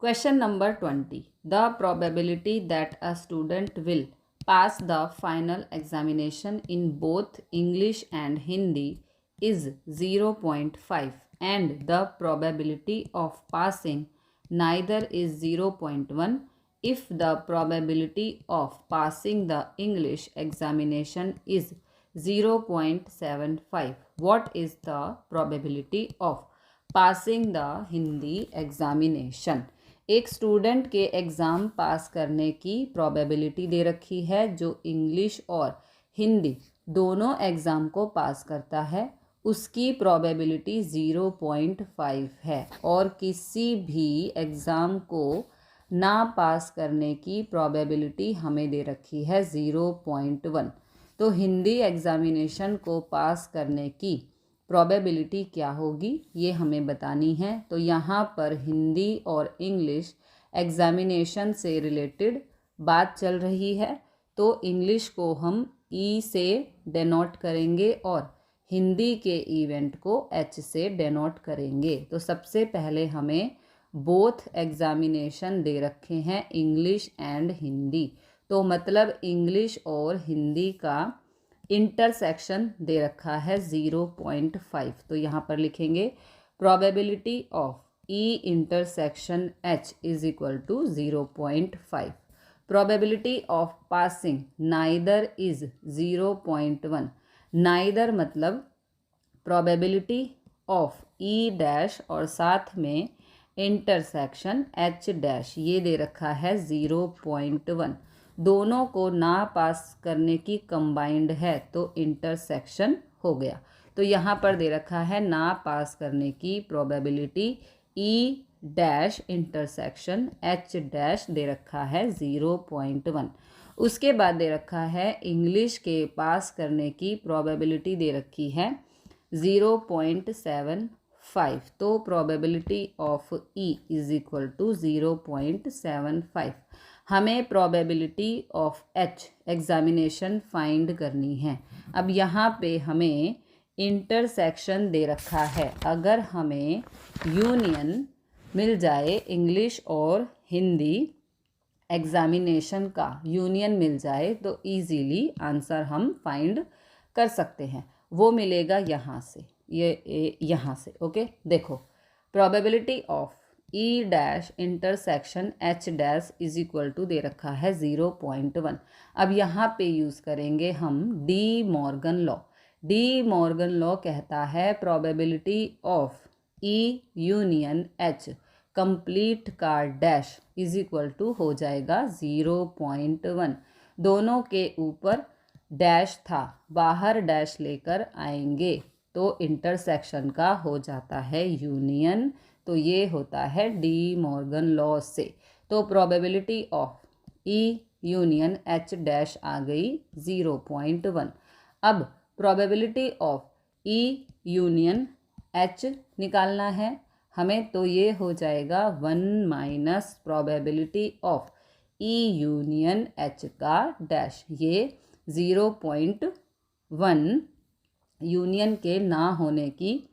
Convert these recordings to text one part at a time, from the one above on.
Question number 20. The probability that a student will pass the final examination in both English and Hindi is 0.5 and the probability of passing neither is 0.1 if the probability of passing the English examination is 0.75. What is the probability of passing the Hindi examination. एक student के exam pass करने की probability दे रखी है जो English और हिंदी दोनों exam को पास करता है, उसकी प्रोबेबिलिटी 0.5 है और किसी भी एग्ज़ाम को ना पास करने की प्रोबेबिलिटी हमें दे रखी है 0.1। तो हिंदी एग्ज़ामिनेशन को पास करने की प्रोबेबिलिटी क्या होगी ये हमें बतानी है। तो यहाँ पर हिंदी और इंग्लिश एग्ज़ामिनेशन से रिलेटेड बात चल रही है, तो इंग्लिश को हम ई से डेनोट करेंगे और हिंदी के इवेंट को एच से डेनोट करेंगे। तो सबसे पहले हमें बोथ एग्ज़ामिनेशन दे रखे हैं इंग्लिश एंड हिंदी, तो मतलब इंग्लिश और हिंदी का इंटरसेक्शन दे रखा है 0.5। तो यहाँ पर लिखेंगे probability of E intersection H is equal to 0.5। Probability of passing neither is 0.1। Neither मतलब प्रोबेबिलिटी ऑफ ई डैश और साथ में इंटरसेक्शन एच डैश ये दे रखा है 0.1। दोनों को ना पास करने की कंबाइंड है तो इंटरसेक्शन हो गया। तो यहाँ पर दे रखा है ना पास करने की probability E dash intersection H dash दे रखा है 0.1। उसके बाद दे रखा है इंग्लिश के पास करने की प्रोबेबिलिटी दे रखी है 0.75। तो probability of E is equal to 0.75। हमें probability of H examination find करनी है। अब यहाँ पे हमें इंटरसेक्शन दे रखा है, अगर हमें यूनियन मिल जाए इंग्लिश और हिंदी एग्ज़ामिनेशन का यूनियन मिल जाए तो इजीली आंसर हम फाइंड कर सकते हैं। वो मिलेगा यहाँ से, ये यहाँ से। ओके, देखो probability of E dash intersection H dash is equal to दे रखा है 0.1। अब यहाँ पे यूज़ करेंगे हम De Morgan law. De Morgan law कहता है probability of E union H complete का डैश इज इक्वल टू हो जाएगा 0.1। दोनों के ऊपर डैश था, बाहर डैश लेकर आएंगे तो इंटरसेक्शन का हो जाता है यूनियन। तो ये होता है डी मॉर्गन लॉ से। तो probability of E union H dash आ गई 0.1। अब probability of E union H निकालना है हमें, तो ये हो जाएगा 1 minus probability of E union H का डैश। ये 0.1 यूनियन के ना होने की,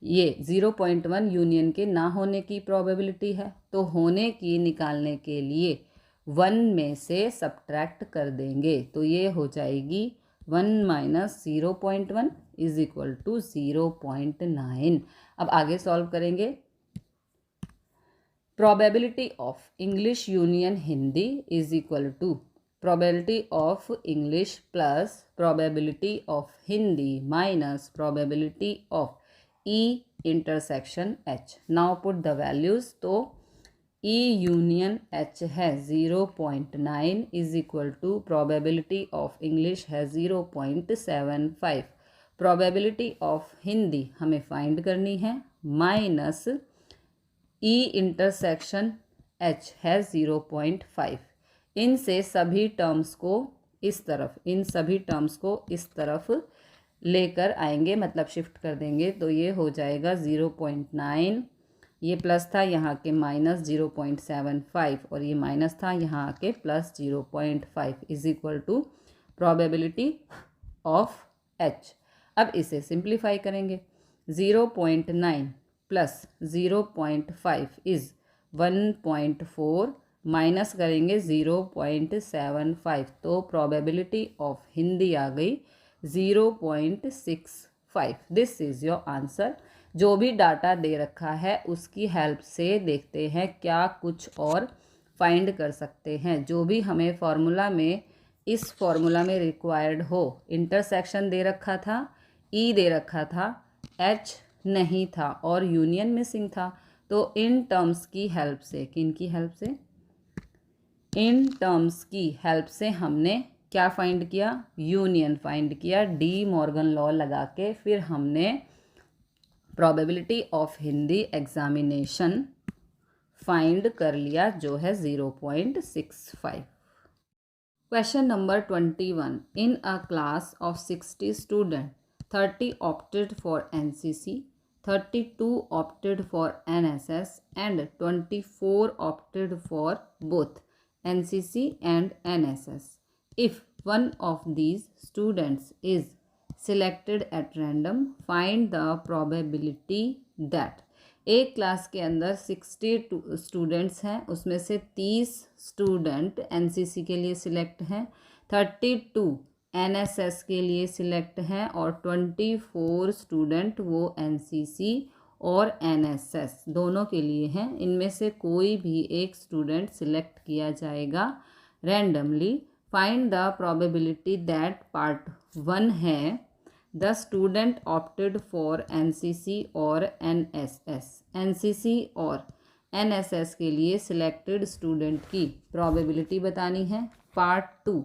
ये 0.1 यूनियन के ना होने की प्रोबेबिलिटी है। तो होने की निकालने के लिए 1 में से सब्ट्रैक्ट कर देंगे, तो ये हो जाएगी 1 माइनस 0.1 इज इक्वल टू 0.9। अब आगे सॉल्व करेंगे। Probability of English union Hindi is equal to probability of English plus probability of Hindi minus probability of E intersection H। Now put the values। तो E union H है 0.9 is equal to probability of English है 0.75। probability of Hindi हमें find करनी है minus E intersection H है 0.5। इनसे सभी terms को इस तरफ, इन सभी टर्म्स को इस तरफ लेकर आएंगे, मतलब शिफ्ट कर देंगे, तो ये हो जाएगा 0.9। ये प्लस था यहाँ के माइनस 0.75 और ये माइनस था यहाँ के plus 0.5 is equal to probability of H. अब इसे सिंप्लीफाई करेंगे। 0.9 प्लस 0.5 इज़ 1.4 माइनस करेंगे 0.75, तो प्रोबेबिलिटी ऑफ हिंदी आ गई 0.65। This is your answer. जो भी डाटा दे रखा है उसकी हेल्प से देखते हैं क्या कुछ और फाइंड कर सकते हैं। जो भी हमें फॉर्मूला में, इस फॉर्मूला में रिक्वायर्ड हो, इंटरसेक्शन दे रखा था, ई दे रखा था, एच नहीं था और यूनियन मिसिंग था। तो इन टर्म्स की हेल्प से, किन की हेल्प से, इन टर्म्स की हेल्प से हमने क्या फाइंड किया, यूनियन फाइंड किया डी मॉर्गन लॉ लगा के। फिर हमने probability of Hindi examination find कर लिया जो है 0.65। Question number 21. In a class of 60 students, 30 opted for NCC, 32 opted for NSS and 24 opted for both NCC and NSS. If one of these students is selected at random, find the probability that एक class के अंदर 60 students हैं, उसमें से 30 student NCC के लिए select हैं, 32 NSS के लिए सिलेक्ट हैं और 24 स्टूडेंट वो एनसीसी और एनएसएस दोनों के लिए हैं। इनमें से कोई भी एक स्टूडेंट सिलेक्ट किया जाएगा randomly. Find the probability that part 1 है the student opted for NCC और एनएसएस। एनसीसी और एनएसएस के लिए सिलेक्टेड स्टूडेंट की प्रोबेबिलिटी बतानी है। Part 2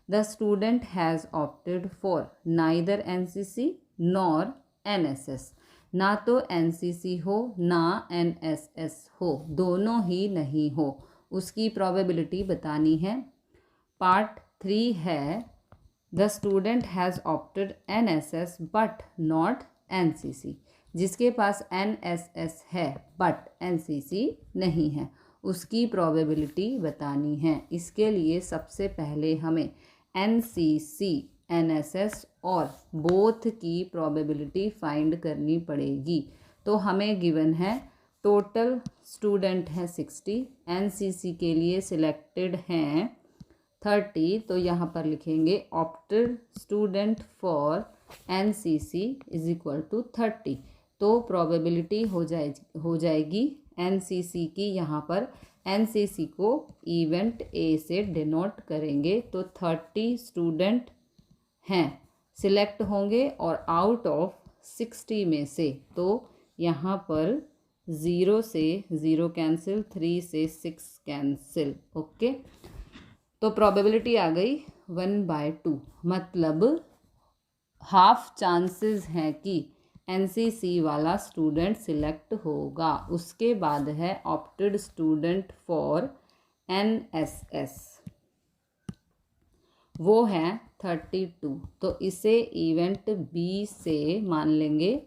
the student has opted for neither NCC nor NSS. ना तो एनसीसी हो ना एनएसएस हो, दोनों ही नहीं हो, उसकी प्रोबेबिलिटी बतानी है। पार्ट 3 है the student has opted NSS but not NCC. जिसके पास एनएसएस है बट एनसीसी नहीं है, उसकी प्रोबेबिलिटी बतानी है। इसके लिए सबसे पहले हमें एनसीसी, एनएसएस और बोथ की प्रोबेबिलिटी फाइंड करनी पड़ेगी। तो हमें गिवन है टोटल स्टूडेंट हैं 60, एनसीसी के लिए सिलेक्टेड हैं 30, तो यहाँ पर लिखेंगे opted student for NCC is equal to 30। तो प्रोबेबिलिटी हो जाएगी एनसीसी की, यहाँ पर एनसीसी को इवेंट ए से डिनोट करेंगे। तो 30 स्टूडेंट हैं सिलेक्ट होंगे और आउट ऑफ 60 में से, तो यहाँ पर 0 से 0 कैंसिल, 3 से 6 कैंसिल। ओके, तो प्रोबेबिलिटी आ गई 1/2, मतलब हाफ चांसेस हैं कि एनसीसी वाला स्टूडेंट सिलेक्ट होगा। उसके बाद है ऑप्टेड स्टूडेंट फॉर एनएसएस, वो है 32, तो इसे इवेंट बी से मान लेंगे।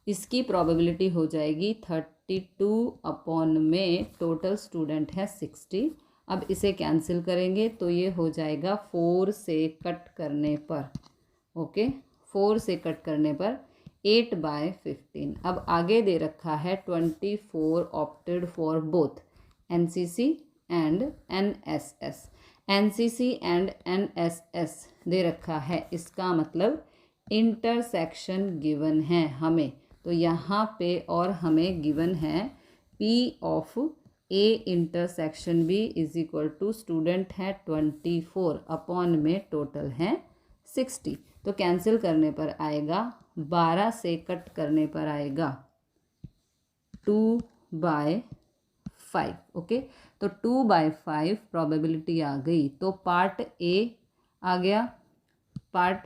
इसकी प्रोबेबिलिटी हो जाएगी 32 अपॉन में टोटल स्टूडेंट है 60। अब इसे कैंसिल करेंगे तो ये हो जाएगा 4 से कट करने पर, ओके, 4 से कट करने पर 8/15। अब आगे दे रखा है 24 opted for both NCC and NSS. NCC and NSS दे रखा है, इसका मतलब इंटरसेक्शन गिवन है हमें। तो यहाँ पे और हमें गिवन है P of A intersection B is equal to student है 24 अपॉन में टोटल हैं 60। तो कैंसिल करने पर आएगा 12 से कट करने पर आएगा 2/5। ओके, तो 2/5 प्रोबेबिलिटी आ गई। तो पार्ट ए आ गया, पार्ट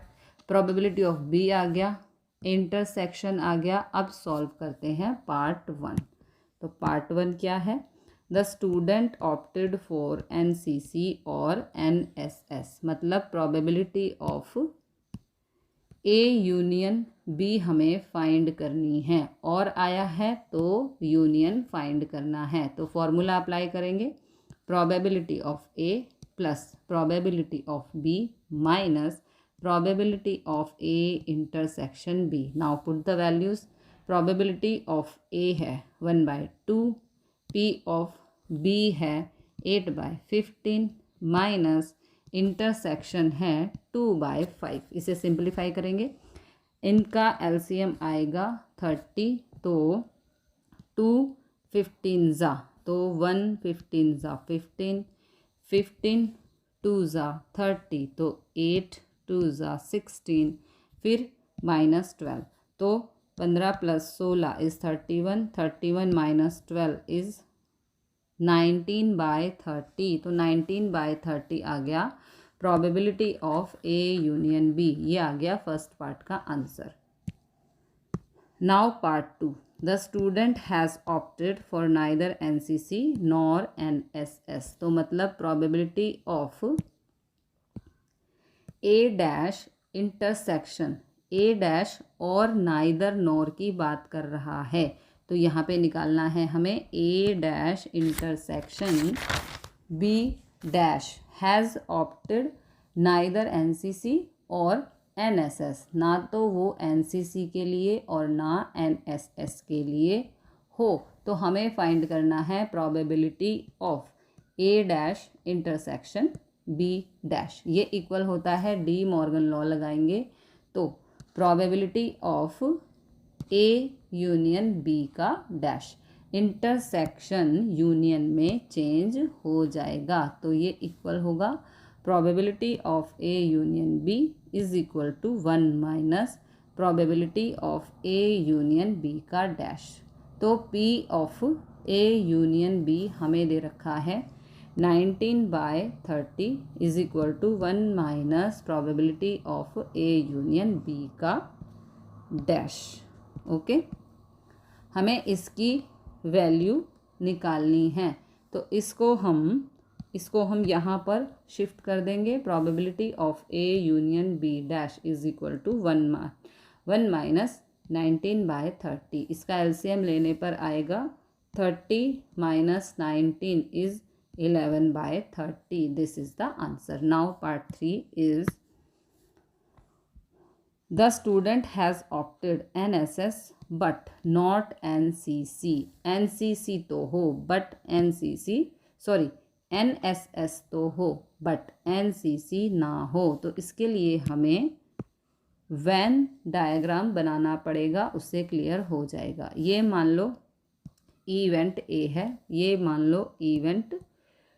प्रोबेबिलिटी ऑफ बी आ गया, इंटरसेक्शन आ गया। अब सॉल्व करते हैं पार्ट 1। तो पार्ट 1 क्या है, the student opted for NCC और एनएसएस, मतलब probability of A union B हमें फाइंड करनी है और आया है तो यूनियन फाइंड करना है। तो फॉर्मूला अप्लाई करेंगे, probability of A plus probability of B minus probability of A intersection B. Now put the values. Probability of A है 1/2, पी ऑफ बी है 8/15 माइनस इंटरसेक्शन है 2/5। इसे सिंप्लीफाई करेंगे, इनका एलसीएम आएगा 30, तो 2 15 ज़ा, तो 1 15 ज़ा 15, 15 2 ज़ा 30, तो 8 2 ज़ा 16, फिर -12, तो 15 + 16 इज़ 31, 31 - 12 इज़ 19/30, तो 19/30 आ गया probability of A union B. ये आ गया फर्स्ट पार्ट का answer. Now part 2, the student has opted for neither NCC nor NSS. तो मतलब probability of A dash intersection A dash और नाइदर नॉर की बात कर रहा है, तो यहाँ पे निकालना है हमें A dash intersection B dash has opted neither NCC और एनएसएस। ना तो वो एनसीसी के लिए और ना एनएसएस के लिए हो, तो हमें फाइंड करना है probability of A dash intersection B dash. ये इक्वल होता है डी मॉर्गन लॉ लगाएंगे, तो probability of A union B का डैश, इंटरसेक्शन यूनियन में चेंज हो जाएगा, तो ये इक्वल होगा probability of A union B is equal to 1 minus probability of A union B का डैश। तो P of A union B हमें दे रखा है 19/30 is equal to 1 minus probability of A union B का डैश। ओके, हमें इसकी value निकालनी है, तो इसको हम यहाँ पर शिफ्ट कर देंगे। Probability of A union B dash is equal to 1 minus 19/30। इसका एलसीएम लेने पर आएगा 30 minus 19 is 11/30। This is the answer. Now part 3 is the student has opted NSS but not NCC. NCC तो हो बट एनएसएस तो हो but NCC ना हो, तो इसके लिए हमें वेन डायग्राम बनाना पड़ेगा, उससे क्लियर हो जाएगा। ये मान लो इवेंट ए है, ये मान लो इवेंट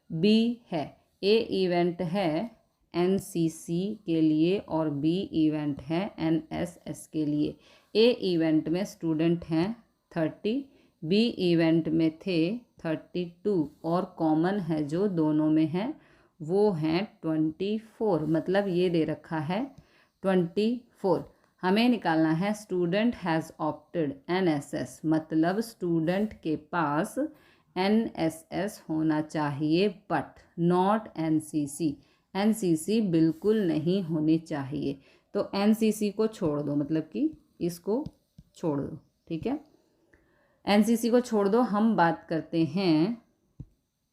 बी है। ए इवेंट है एनसीसी के लिए और बी इवेंट है एनएसएस के लिए। ए इवेंट में स्टूडेंट हैं 30, बी इवेंट में थे 32 और कॉमन है जो दोनों में है वो हैं 24। मतलब ये दे रखा है 24। हमें निकालना है स्टूडेंट हैज़ ऑप्टेड एनएसएस, मतलब स्टूडेंट के पास एनएसएस होना चाहिए बट नॉट एनसीसी। एनसीसी बिल्कुल नहीं होनी चाहिए, तो एनसीसी को छोड़ दो, मतलब कि इसको छोड़ दो, ठीक है। एनसीसी को छोड़ दो, हम बात करते हैं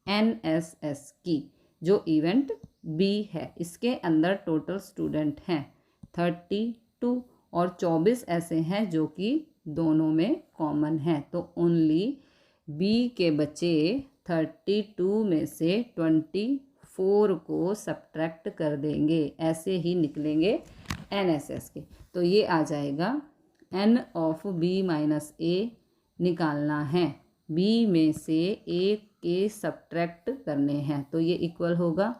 एनएसएस की, जो इवेंट बी है। इसके अंदर टोटल स्टूडेंट हैं 32 और 24 ऐसे हैं जो कि दोनों में कॉमन है, तो ओनली बी के बचे 32 में से 24 को सब्ट्रैक्ट कर देंगे, ऐसे ही निकलेंगे एनएसएस के। तो ये आ जाएगा एन ऑफ बी माइनस ए निकालना है, बी में से ए के सब्ट्रैक्ट करने हैं, तो ये इक्वल होगा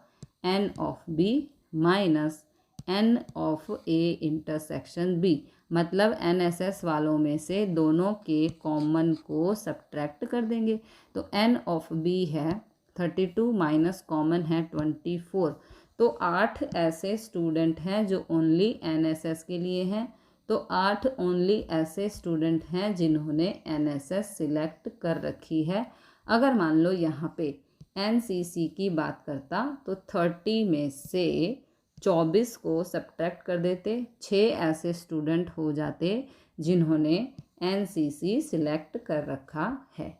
N of B minus N of A intersection B. मतलब एनएसएस वालों में से दोनों के कॉमन को सब्ट्रैक्ट कर देंगे, तो एन ऑफ बी है 32 माइनस कॉमन है 24, तो 8 ऐसे स्टूडेंट हैं जो ओनली एनएसएस के लिए हैं, तो 8 ओनली ऐसे स्टूडेंट हैं जिन्होंने एनएसएस सिलेक्ट कर रखी है। अगर मान लो यहाँ पे एनसीसी की बात करता तो 30 में से 24 को सब्ट्रैक्ट कर देते, 6 ऐसे स्टूडेंट हो जाते जिन्होंने एनसीसी सिलेक्ट कर रखा है।